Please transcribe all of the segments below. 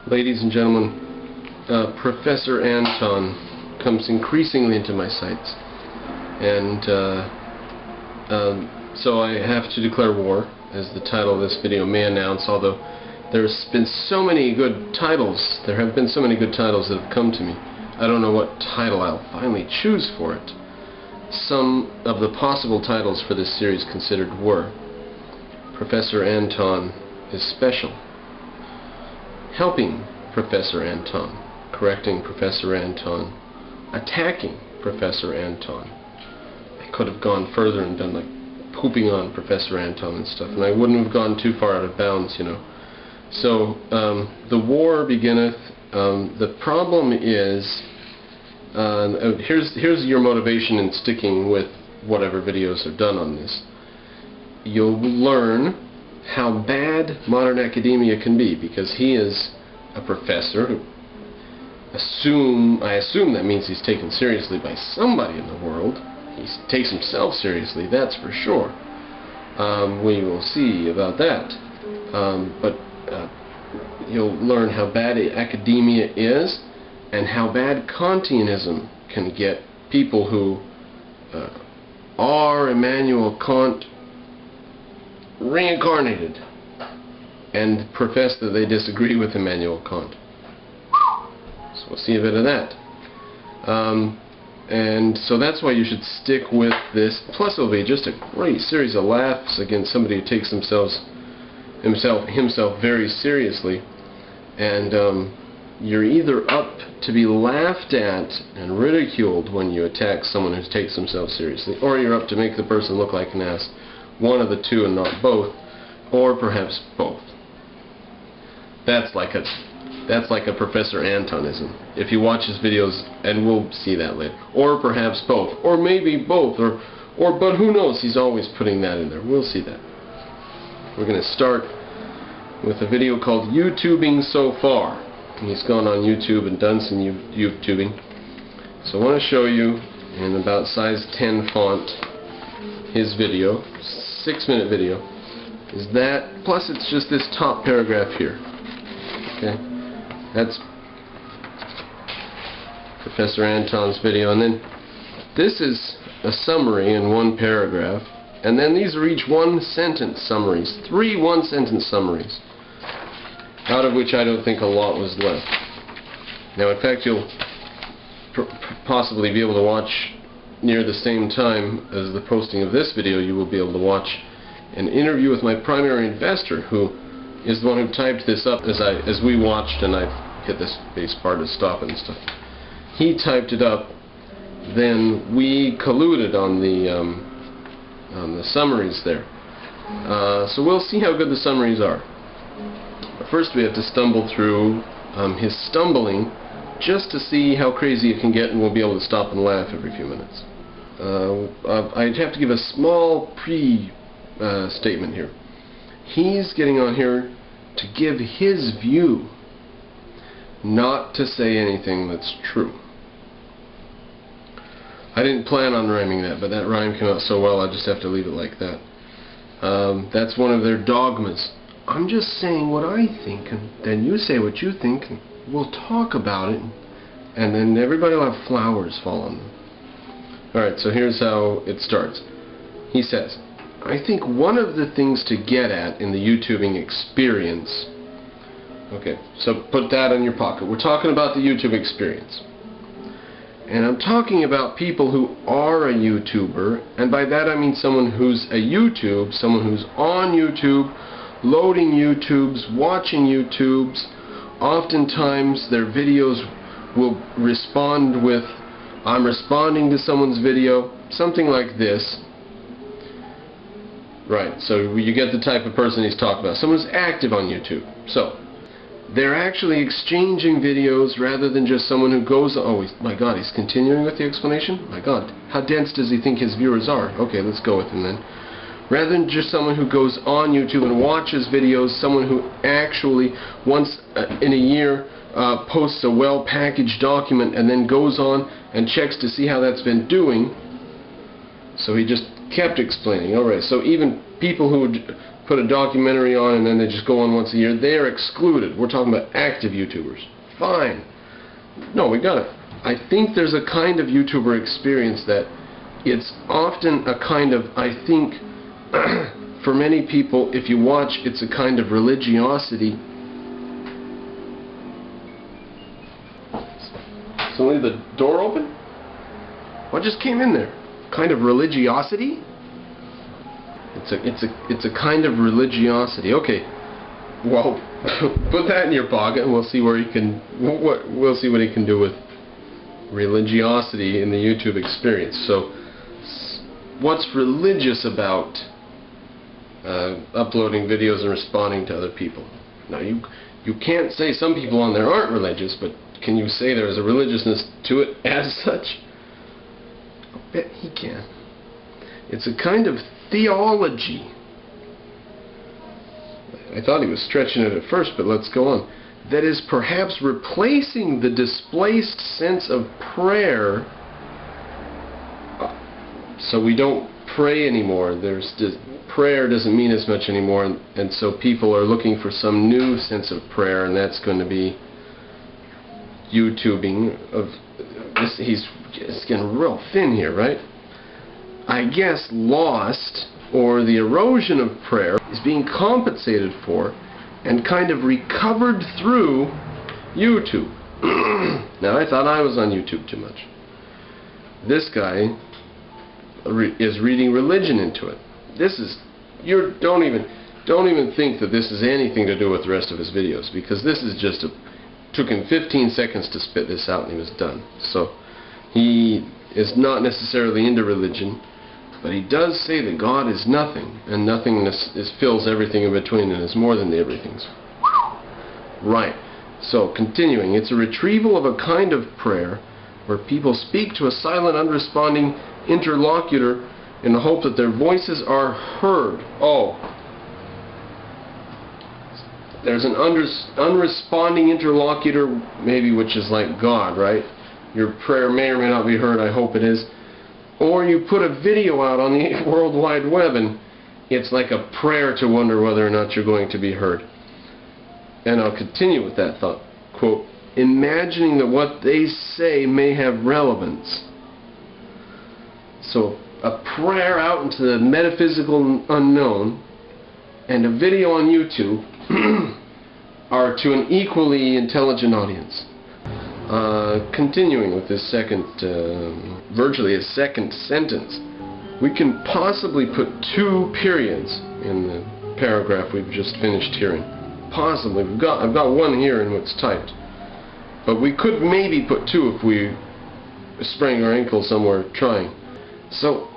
Ladies and gentlemen, Professoranton comes increasingly into my sights, and so I have to declare war, as the title of this video may announce, although there's been so many good titles, there have been so many good titles that have come to me. I don't know what title I'll finally choose for it. Some of the possible titles for this series considered were Professoranton is Special, Helping Professoranton, Correcting Professoranton, Attacking Professoranton. I could have gone further and done like pooping on Professoranton and stuff, and I wouldn't have gone too far out of bounds, you know. So, the war beginneth. The problem is, here's your motivation in sticking with whatever videos are done on this. You'll learn how bad modern academia can be, because he is a professor who I assume that means he's taken seriously by somebody in the world. He takes himself seriously, that's for sure. We will see about that. But you'll learn how bad academia is, and how bad Kantianism can get people who are Immanuel Kant reincarnated and profess that they disagree with Immanuel Kant. So we'll see a bit of that. And so that's why you should stick with this. Plus it'll be just a great series of laughs against somebody who takes himself very seriously. And you're either up to be laughed at and ridiculed when you attack someone who takes himself seriously, or you're up to make the person look like an ass. One of the two and not both, or perhaps both. That's like a Professorantonism. If you watch his videos, and we'll see that later. Or perhaps both, or maybe both, or but who knows? He's always putting that in there. We'll see that. We're going to start with a video called YouTubing So Far. He's gone on YouTube and done some YouTubing. So I want to show you in about size 10 font his video, 6-minute video, is that, plus it's just this top paragraph here. Okay, that's Professoranton's video, and then this is a summary in one paragraph, and then these are each one-sentence summaries, 3 one-sentence summaries, out of which I don't think a lot was left. Now, in fact, you'll possibly be able to watch near the same time as the posting of this video. You will be able to watch an interview with my primary investor, who is the one who typed this up as we watched, and I hit this space bar to stop it and stuff. He typed it up, then we colluded on the summaries there. So we'll see how good the summaries are. But first we have to stumble through his stumbling, just to see how crazy it can get, and we'll be able to stop and laugh every few minutes. I'd have to give a small statement here. He's getting on here to give his view, not to say anything that's true. I didn't plan on rhyming that, but that rhyme came out so well I just have to leave it like that. That's one of their dogmas. I'm just saying what I think, and then you say what you think, and we'll talk about it, and then everybody will have flowers fall on them. Alright, so here's how it starts. He says, I think one of the things to get at in the YouTubing experience... Okay, so put that in your pocket. We're talking about the YouTube experience. And I'm talking about people who are a YouTuber, and by that I mean someone who's someone who's on YouTube, loading YouTubes, watching YouTubes. Oftentimes their videos will respond with, I'm responding to someone's video, something like this. Right, so you get the type of person he's talking about. Someone who's active on YouTube. So, they're actually exchanging videos rather than just someone who goes, oh my god, he's continuing with the explanation? My god, how dense does he think his viewers are? Okay, let's go with him then. Rather than just someone who goes on YouTube and watches videos, someone who actually once in a year posts a well-packaged document and then goes on and checks to see how that's been doing. So he just kept explaining. Alright, so even people who put a documentary on and then they just go on once a year, they are excluded. We're talking about active YouTubers. Fine. No, we got it. I think there's a kind of YouTuber experience that it's often a kind of, I think, for many people, if you watch, it's a kind of religiosity. Is only the door open? What just came in there? Kind of religiosity? It's a kind of religiosity. Okay. Well, put that in your pocket, and we'll see where he can. We'll see what he can do with religiosity in the YouTube experience. So, what's religious about uploading videos and responding to other people? Now, you can't say some people on there aren't religious, but can you say there's a religiousness to it as such? I bet he can. It's a kind of theology. I thought he was stretching it at first, but let's go on. That is perhaps replacing the displaced sense of prayer, so we don't pray anymore. Prayer doesn't mean as much anymore, and so people are looking for some new sense of prayer, and that's going to be YouTubing of this. He's getting real thin here, right? I guess lost, or the erosion of prayer, is being compensated for and kind of recovered through YouTube. Now, I thought I was on YouTube too much. This guy is reading religion into it. This is, don't even think that this is anything to do with the rest of his videos, because this is just took him 15 seconds to spit this out and he was done. So he is not necessarily into religion, but he does say that God is nothing, and nothingness fills everything in between and is more than the everythings. Right. So, continuing, it's a retrieval of a kind of prayer where people speak to a silent, unresponding interlocutor in the hope that their voices are heard. Oh. There's an unresponding interlocutor, maybe, which is like God, right? Your prayer may or may not be heard, I hope it is. Or you put a video out on the World Wide Web and it's like a prayer to wonder whether or not you're going to be heard. And I'll continue with that thought. Quote, imagining that what they say may have relevance. So, a prayer out into the metaphysical unknown and a video on YouTube are to an equally intelligent audience. Continuing with this second, virtually a second sentence, we can possibly put 2 periods in the paragraph we've just finished hearing. Possibly. I've got one here in what's typed. But we could maybe put 2 if we sprained our ankle somewhere trying. So,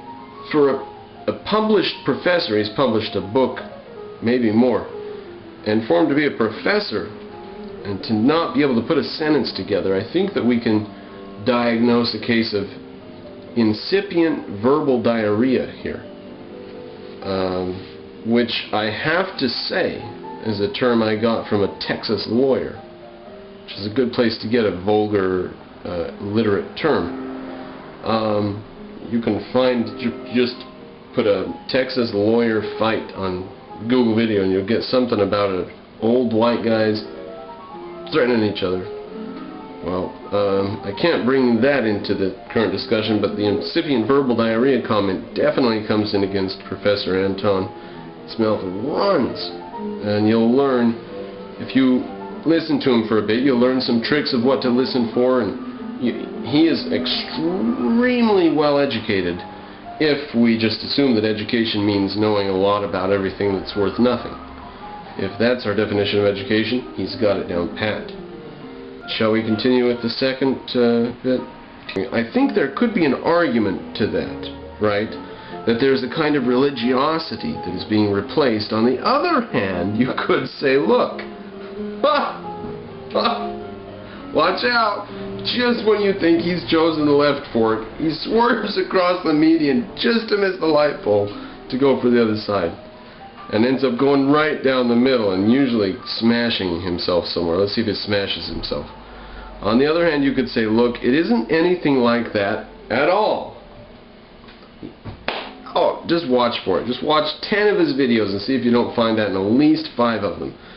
for a published professor, he's published a book, maybe more, and for him to be a professor and to not be able to put a sentence together, I think that we can diagnose a case of incipient verbal diarrhea here, which I have to say is a term I got from a Texas lawyer, which is a good place to get a vulgar, literate term. You can find, just put a Texas lawyer fight on Google video and you'll get something about old white guys threatening each other. Well, I can't bring that into the current discussion, but the incipient verbal diarrhea comment definitely comes in against Professoranton. His mouth runs, and you'll learn, if you listen to him for a bit, you'll learn some tricks of what to listen for, and he is extremely well educated, if we just assume that education means knowing a lot about everything that's worth nothing. If that's our definition of education, he's got it down pat. Shall we continue with the second bit? I think there could be an argument to that, right? That there's a kind of religiosity that is being replaced. On the other hand, you could say, look, watch out! Just when you think he's chosen the left fork, he swerves across the median just to miss the light pole to go for the other side. And ends up going right down the middle and usually smashing himself somewhere. Let's see if he smashes himself. On the other hand, you could say, look, it isn't anything like that at all. Oh, just watch for it. Just watch 10 of his videos and see if you don't find that in at least 5 of them.